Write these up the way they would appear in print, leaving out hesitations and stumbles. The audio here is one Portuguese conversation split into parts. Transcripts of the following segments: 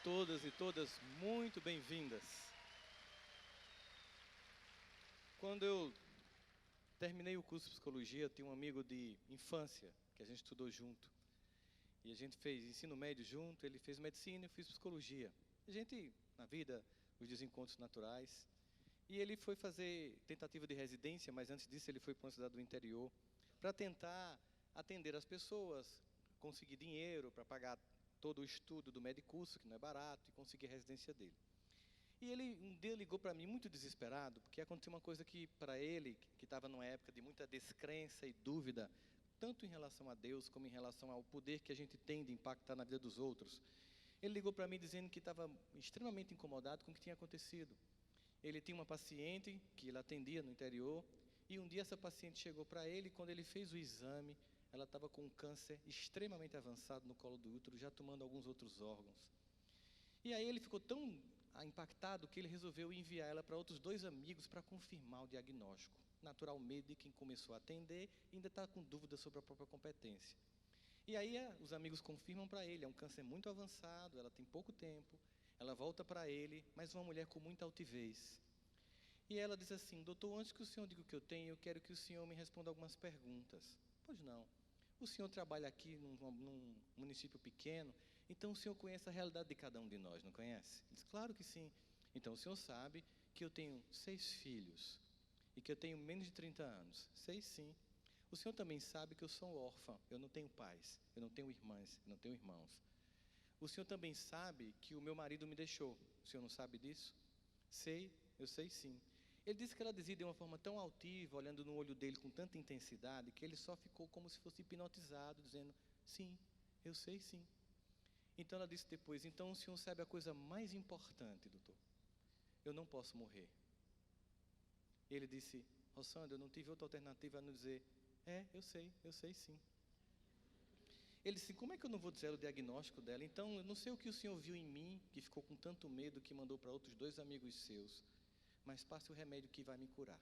todas e todas muito bem-vindas. Quando eu terminei o curso de psicologia, eu tinha um amigo de infância, que a gente estudou junto. E a gente fez ensino médio junto, ele fez medicina e eu fiz psicologia. A gente, na vida, os desencontros naturais. E ele foi fazer tentativa de residência, mas antes disso ele foi para uma cidade do interior, para tentar atender as pessoas, conseguir dinheiro para pagar todo o estudo do medicurso, que não é barato, e conseguir a residência dele. E ele um dia ligou para mim muito desesperado, porque aconteceu uma coisa que para ele, que estava numa época de muita descrença e dúvida, tanto em relação a Deus, como em relação ao poder que a gente tem de impactar na vida dos outros. Ele ligou para mim dizendo que estava extremamente incomodado com o que tinha acontecido. Ele tinha uma paciente que ele atendia no interior, e um dia essa paciente chegou para ele, e quando ele fez o exame, ela estava com um câncer extremamente avançado no colo do útero, já tomando alguns outros órgãos. E aí ele ficou tão impactado que ele resolveu enviar ela para outros 2 amigos para confirmar o diagnóstico. Naturalmente, de quem começou a atender ainda está com dúvidas sobre a própria competência. E aí os amigos confirmam para ele, é um câncer muito avançado, ela tem pouco tempo, ela volta para ele, mas uma mulher com muita altivez. E ela diz assim: doutor, antes que o senhor diga o que eu tenho, eu quero que o senhor me responda algumas perguntas. Pois não. O senhor trabalha aqui num município pequeno, então o senhor conhece a realidade de cada um de nós, não conhece? Ele diz: claro que sim. Então o senhor sabe que eu tenho 6 filhos e que eu tenho menos de 30 anos. Sei sim. O senhor também sabe que eu sou órfã, eu não tenho pais, eu não tenho irmãs, eu não tenho irmãos. O senhor também sabe que o meu marido me deixou. O senhor não sabe disso? Sei, eu sei sim. Ele disse que ela dizia de uma forma tão altiva, olhando no olho dele com tanta intensidade, que ele só ficou como se fosse hipnotizado, dizendo: sim, eu sei sim. Então ela disse depois: então o senhor sabe a coisa mais importante, doutor? Eu não posso morrer. Ele disse: Rossandra, eu não tive outra alternativa a não dizer: eu sei sim. Ele disse: como é que eu não vou dizer o diagnóstico dela? Então, eu não sei o que o senhor viu em mim, que ficou com tanto medo, que mandou para outros 2 amigos seus, mas passe o remédio que vai me curar.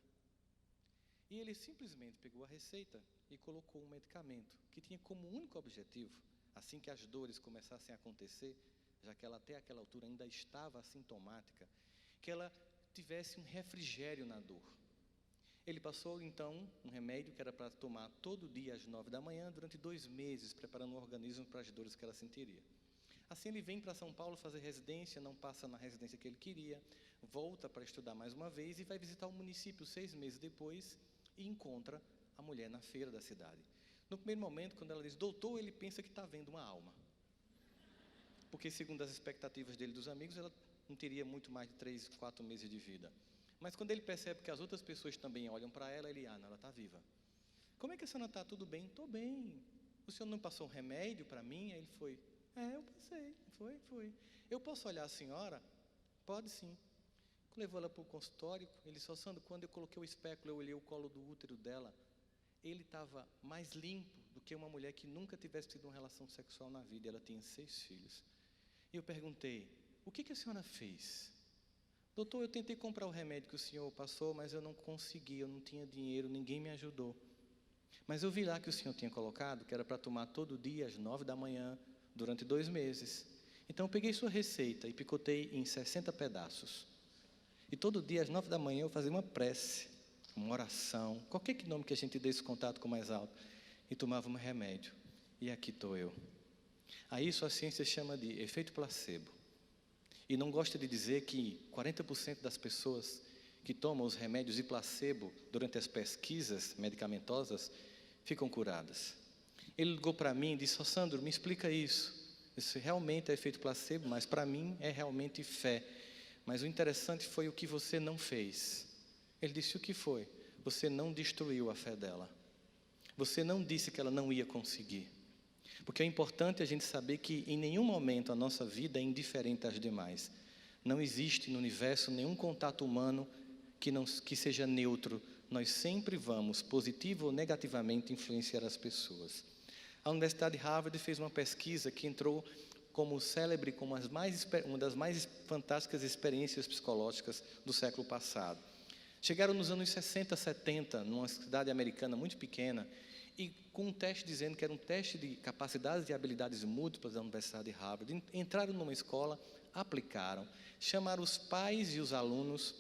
E ele simplesmente pegou a receita e colocou um medicamento, que tinha como único objetivo, assim que as dores começassem a acontecer, já que ela até aquela altura ainda estava assintomática, que ela tivesse um refrigério na dor. Ele passou então um remédio que era para tomar todo dia às 9 da manhã, durante 2 meses, preparando o organismo para as dores que ela sentiria. Assim ele vem para São Paulo fazer residência, não passa na residência que ele queria, volta para estudar mais uma vez e vai visitar o município 6 meses depois e encontra a mulher na feira da cidade. No primeiro momento, quando ela diz doutor, ele pensa que está vendo uma alma. Porque segundo as expectativas dele dos amigos, ela não teria muito mais de 3, 4 meses de vida. Mas quando ele percebe que as outras pessoas também olham para ela, ele: não, ela está viva. Como é que a senhora está? Tudo bem? Estou bem. O senhor não passou um remédio para mim? Aí ele foi: eu passei, foi. Eu posso olhar a senhora? Pode sim. Levou ela para o consultório, ele disse: Sandro, quando eu coloquei o espéculo, eu olhei o colo do útero dela, ele estava mais limpo do que uma mulher que nunca tivesse tido uma relação sexual na vida. Ela tinha 6 filhos. E eu perguntei: o que a senhora fez? Doutor, eu tentei comprar o remédio que o senhor passou, mas eu não consegui, eu não tinha dinheiro, ninguém me ajudou. Mas eu vi lá que o senhor tinha colocado, que era para tomar todo dia às 9 da manhã, durante 2 meses. Então eu peguei sua receita e picotei em 60 pedaços. E todo dia às 9 da manhã eu fazia uma prece, uma oração, qualquer nome que a gente dê esse contato com mais alto, e tomava um remédio. E aqui estou eu. A isso a ciência chama de efeito placebo. E não gosta de dizer que 40% das pessoas que tomam os remédios de placebo durante as pesquisas medicamentosas ficam curadas. Ele ligou para mim e disse: Sandro, me explica isso. Isso realmente é efeito placebo, mas para mim é realmente fé. Mas o interessante foi o que você não fez. Ele disse: o que foi? Você não destruiu a fé dela. Você não disse que ela não ia conseguir. Porque é importante a gente saber que em nenhum momento a nossa vida é indiferente às demais. Não existe no universo nenhum contato humano que seja neutro. Nós sempre vamos, positivo ou negativamente, influenciar as pessoas. A Universidade de Harvard fez uma pesquisa que entrou como célebre, como uma das mais fantásticas experiências psicológicas do século passado. Chegaram nos anos 60, 70, numa cidade americana muito pequena, e com um teste dizendo que era um teste de capacidades e habilidades múltiplas da Universidade de Harvard. Entraram numa escola, aplicaram, chamaram os pais e os alunos,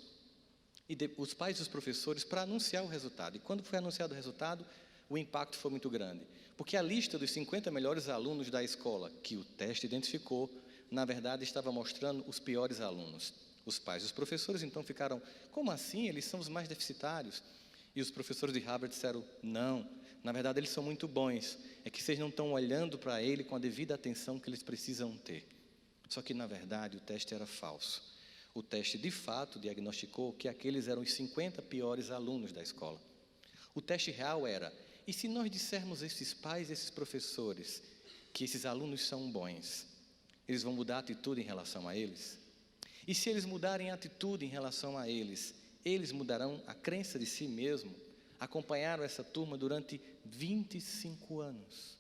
os pais e os professores para anunciar o resultado. E quando foi anunciado o resultado, o impacto foi muito grande. Porque a lista dos 50 melhores alunos da escola, que o teste identificou, na verdade estava mostrando os piores alunos. Os pais e os professores então ficaram, como assim? Eles são os mais deficitários. E os professores de Harvard disseram, não, na verdade eles são muito bons. É que vocês não estão olhando para ele com a devida atenção que eles precisam ter. Só que, na verdade, o teste era falso. O teste, de fato, diagnosticou que aqueles eram os 50 piores alunos da escola. O teste real era, e se nós dissermos a esses pais e esses professores que esses alunos são bons, eles vão mudar a atitude em relação a eles? E se eles mudarem a atitude em relação a eles, eles mudarão a crença de si mesmo? Acompanharam essa turma durante 25 anos.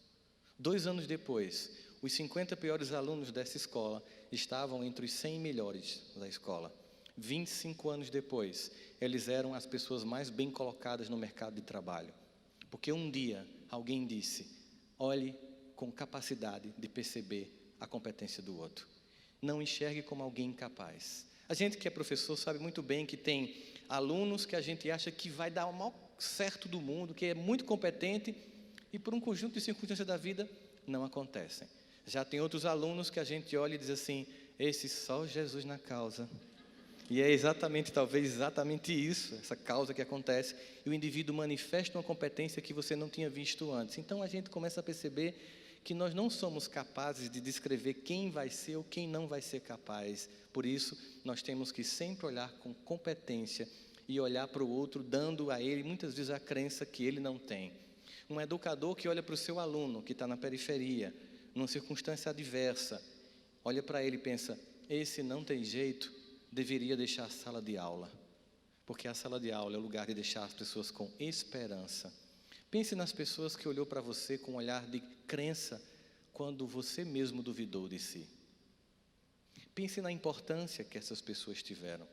2 anos depois, os 50 piores alunos dessa escola estavam entre os 100 melhores da escola. 25 anos depois, eles eram as pessoas mais bem colocadas no mercado de trabalho. Porque um dia alguém disse, olhe com capacidade de perceber a competência do outro. Não enxergue como alguém incapaz. A gente que é professor sabe muito bem que tem alunos que a gente acha que vai dar o maior certo do mundo, que é muito competente, e por um conjunto de circunstâncias da vida, não acontecem. Já tem outros alunos que a gente olha e diz assim, esse só Jesus na causa. E é talvez exatamente isso, essa causa que acontece, e o indivíduo manifesta uma competência que você não tinha visto antes. Então a gente começa a perceber que nós não somos capazes de descrever quem vai ser ou quem não vai ser capaz. Por isso, nós temos que sempre olhar com competência e olhar para o outro, dando a ele muitas vezes a crença que ele não tem. Um educador que olha para o seu aluno, que está na periferia, numa circunstância adversa, olha para ele e pensa, esse não tem jeito, deveria deixar a sala de aula. Porque a sala de aula é o lugar de deixar as pessoas com esperança. Pense nas pessoas que olhou para você com um olhar de crença, quando você mesmo duvidou de si. Pense na importância que essas pessoas tiveram.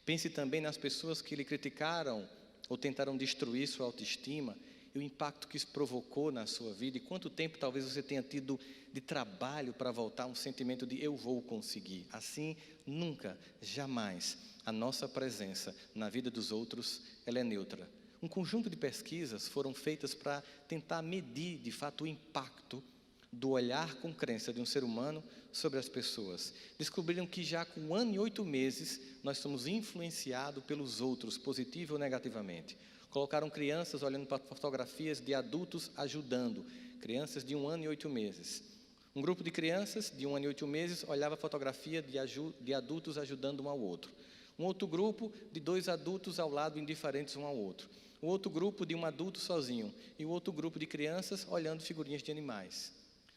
Pense também nas pessoas que lhe criticaram ou tentaram destruir sua autoestima e o impacto que isso provocou na sua vida e quanto tempo talvez você tenha tido de trabalho para voltar a um sentimento de eu vou conseguir. Assim, nunca, jamais, a nossa presença na vida dos outros, ela é neutra. Um conjunto de pesquisas foram feitas para tentar medir, de fato, o impacto do olhar com crença de um ser humano sobre as pessoas. Descobriram que já com 1 ano e 8 meses, nós somos influenciados pelos outros, positivo ou negativamente. Colocaram crianças olhando para fotografias de adultos ajudando, crianças de 1 ano e 8 meses. Um grupo de crianças de 1 ano e 8 meses olhava a fotografia de adultos ajudando um ao outro. Um outro grupo de 2 adultos ao lado, indiferentes um ao outro. Um outro grupo de um adulto sozinho. E o outro grupo de crianças olhando figurinhas de animais.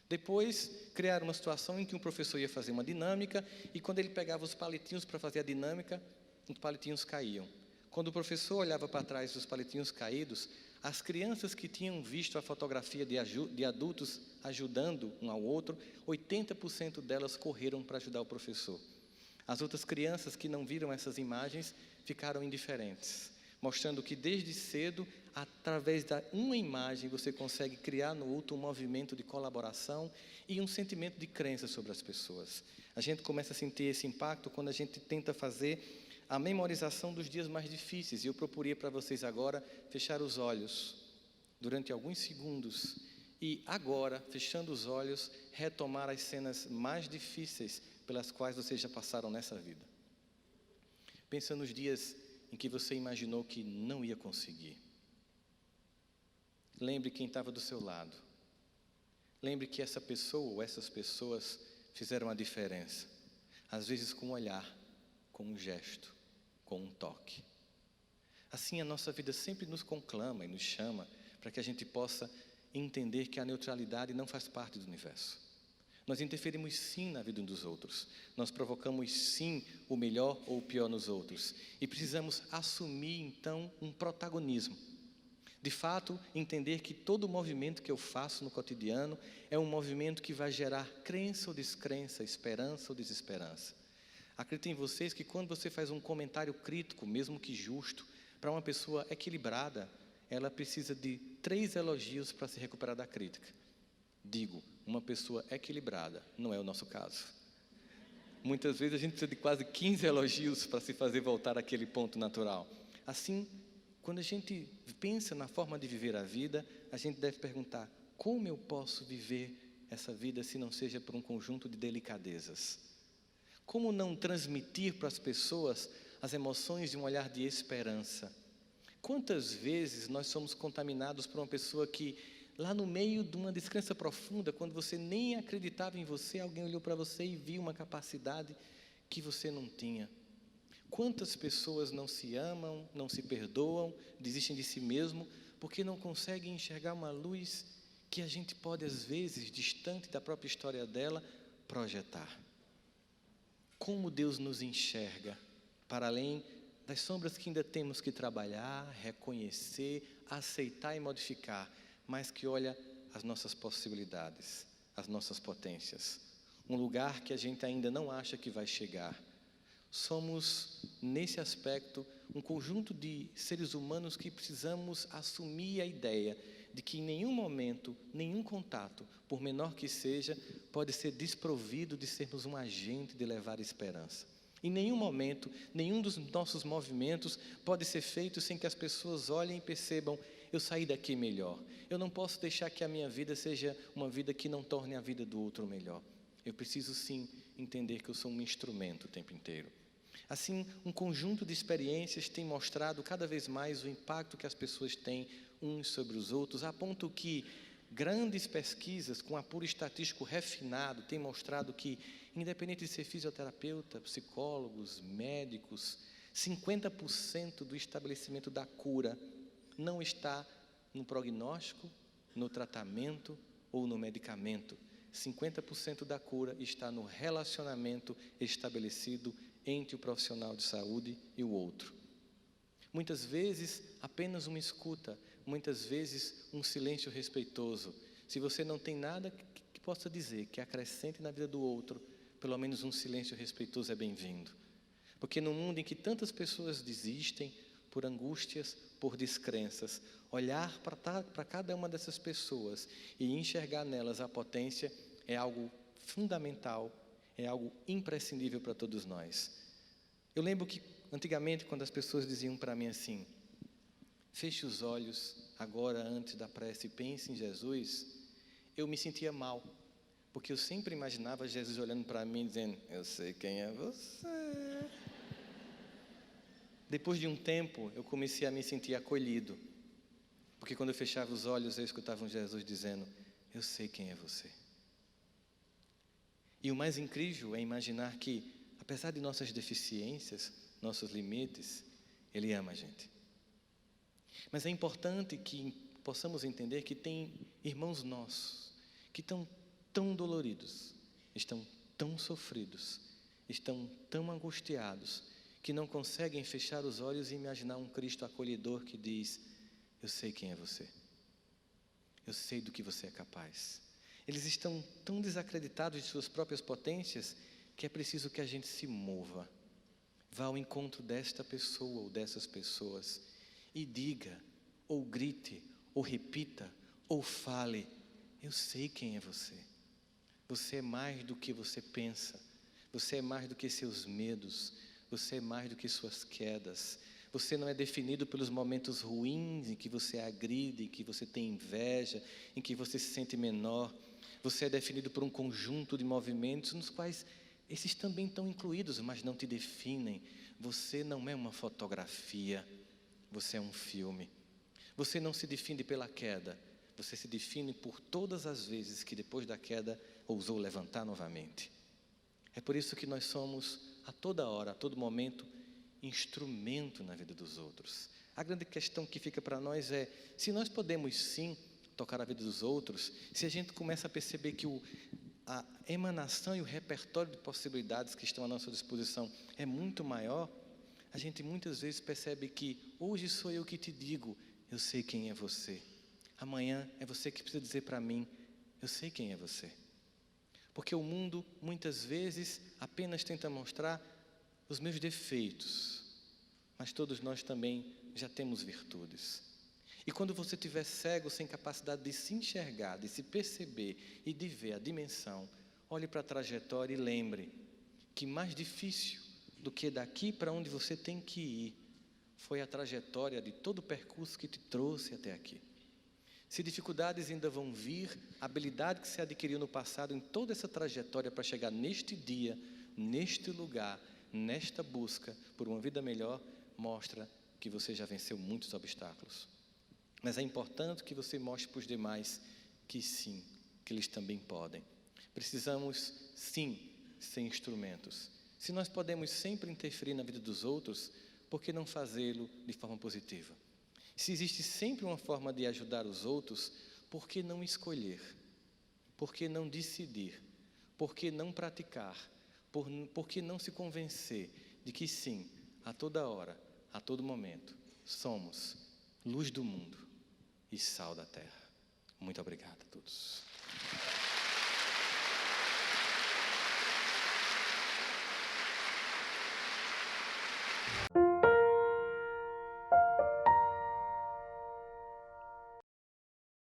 Depois, criaram uma situação em que um professor ia fazer uma dinâmica e quando ele pegava os palitinhos para fazer a dinâmica, os palitinhos caíam. Quando o professor olhava para trás dos palitinhos caídos, as crianças que tinham visto a fotografia de adultos ajudando um ao outro, 80% delas correram para ajudar o professor. As outras crianças que não viram essas imagens ficaram indiferentes, mostrando que desde cedo, através de uma imagem, você consegue criar no outro um movimento de colaboração e um sentimento de crença sobre as pessoas. A gente começa a sentir esse impacto quando a gente tenta fazer a memorização dos dias mais difíceis. E eu procurei para vocês agora fechar os olhos durante alguns segundos e agora, fechando os olhos, retomar as cenas mais difíceis pelas quais vocês já passaram nessa vida. Pensa nos dias em que você imaginou que não ia conseguir. Lembre quem estava do seu lado. Lembre que essa pessoa ou essas pessoas fizeram a diferença. Às vezes com um olhar, com um gesto, com um toque. Assim a nossa vida sempre nos conclama e nos chama para que a gente possa entender que a neutralidade não faz parte do universo. Nós interferimos sim na vida uns dos outros. Nós provocamos sim o melhor ou o pior nos outros. E precisamos assumir então um protagonismo. De fato, entender que todo movimento que eu faço no cotidiano é um movimento que vai gerar crença ou descrença, esperança ou desesperança. Acredito em vocês que quando você faz um comentário crítico, mesmo que justo, para uma pessoa equilibrada, ela precisa de 3 elogios para se recuperar da crítica. Digo, uma pessoa equilibrada, não é o nosso caso. Muitas vezes a gente precisa de quase 15 elogios para se fazer voltar àquele ponto natural. Assim, quando a gente pensa na forma de viver a vida, a gente deve perguntar: como eu posso viver essa vida se não seja por um conjunto de delicadezas? Como não transmitir para as pessoas as emoções de um olhar de esperança? Quantas vezes nós somos contaminados por uma pessoa que, lá no meio de uma descrença profunda, quando você nem acreditava em você, alguém olhou para você e viu uma capacidade que você não tinha? Quantas pessoas não se amam, não se perdoam, desistem de si mesmo, porque não conseguem enxergar uma luz que a gente pode, às vezes, distante da própria história dela, projetar? Como Deus nos enxerga, para além das sombras que ainda temos que trabalhar, reconhecer, aceitar e modificar, mas que olha as nossas possibilidades, as nossas potências, um lugar que a gente ainda não acha que vai chegar. Somos, nesse aspecto, um conjunto de seres humanos que precisamos assumir a ideia de que em nenhum momento, nenhum contato, por menor que seja, pode ser desprovido de sermos um agente de levar esperança. Em nenhum momento, nenhum dos nossos movimentos pode ser feito sem que as pessoas olhem e percebam: eu saí daqui melhor. Eu não posso deixar que a minha vida seja uma vida que não torne a vida do outro melhor. Eu preciso sim entender que eu sou um instrumento o tempo inteiro. Assim, um conjunto de experiências tem mostrado cada vez mais o impacto que as pessoas têm uns sobre os outros, a ponto que grandes pesquisas com apuro estatístico refinado têm mostrado que, independente de ser fisioterapeuta, psicólogos, médicos, 50% do estabelecimento da cura não está no prognóstico, no tratamento ou no medicamento. 50% da cura está no relacionamento estabelecido entre o profissional de saúde e o outro. Muitas vezes, apenas uma escuta, muitas vezes, um silêncio respeitoso. Se você não tem nada que possa dizer, que acrescente na vida do outro, pelo menos um silêncio respeitoso é bem-vindo. Porque no mundo em que tantas pessoas desistem por angústias, por descrenças, olhar para cada uma dessas pessoas e enxergar nelas a potência é algo fundamental, é algo imprescindível para todos nós. Eu lembro que antigamente, quando as pessoas diziam para mim assim: feche os olhos agora antes da prece e pense em Jesus, eu me sentia mal, porque eu sempre imaginava Jesus olhando para mim dizendo: eu sei quem é você. Depois de um tempo, eu comecei a me sentir acolhido, porque quando eu fechava os olhos, eu escutava um Jesus dizendo: eu sei quem é você. E o mais incrível é imaginar que, apesar de nossas deficiências, nossos limites, Ele ama a gente. Mas é importante que possamos entender que tem irmãos nossos que estão tão doloridos, estão tão sofridos, estão tão angustiados, que não conseguem fechar os olhos e imaginar um Cristo acolhedor que diz: eu sei quem é você, eu sei do que você é capaz. Eles estão tão desacreditados de suas próprias potências que é preciso que a gente se mova, vá ao encontro desta pessoa ou dessas pessoas e diga, ou grite, ou repita, ou fale: eu sei quem é você. Você é mais do que você pensa, você é mais do que seus medos, você é mais do que suas quedas. Você não é definido pelos momentos ruins em que você agride, em que você tem inveja, em que você se sente menor. Você é definido por um conjunto de movimentos nos quais esses também estão incluídos, mas não te definem. Você não é uma fotografia, você é um filme. Você não se define pela queda, você se define por todas as vezes que depois da queda ousou levantar novamente. É por isso que nós somos, a toda hora, a todo momento, instrumento na vida dos outros. A grande questão que fica para nós é: se nós podemos sim tocar a vida dos outros, se a gente começa a perceber que a emanação e o repertório de possibilidades que estão à nossa disposição é muito maior, a gente muitas vezes percebe que hoje sou eu que te digo: eu sei quem é você. Amanhã é você que precisa dizer para mim: eu sei quem é você. Porque o mundo muitas vezes apenas tenta mostrar os meus defeitos, mas todos nós também já temos virtudes. E quando você estiver cego, sem capacidade de se enxergar, de se perceber e de ver a dimensão, olhe para a trajetória e lembre que mais difícil do que daqui para onde você tem que ir foi a trajetória de todo o percurso que te trouxe até aqui. Se dificuldades ainda vão vir, a habilidade que você adquiriu no passado em toda essa trajetória para chegar neste dia, neste lugar, nesta busca por uma vida melhor, mostra que você já venceu muitos obstáculos. Mas é importante que você mostre para os demais que sim, que eles também podem. Precisamos, sim, ser instrumentos. Se nós podemos sempre interferir na vida dos outros, por que não fazê-lo de forma positiva? Se existe sempre uma forma de ajudar os outros, por que não escolher? Por que não decidir? Por que não praticar? Por que não se convencer de que sim, a toda hora, a todo momento, somos luz do mundo e sal da terra? Muito obrigado a todos.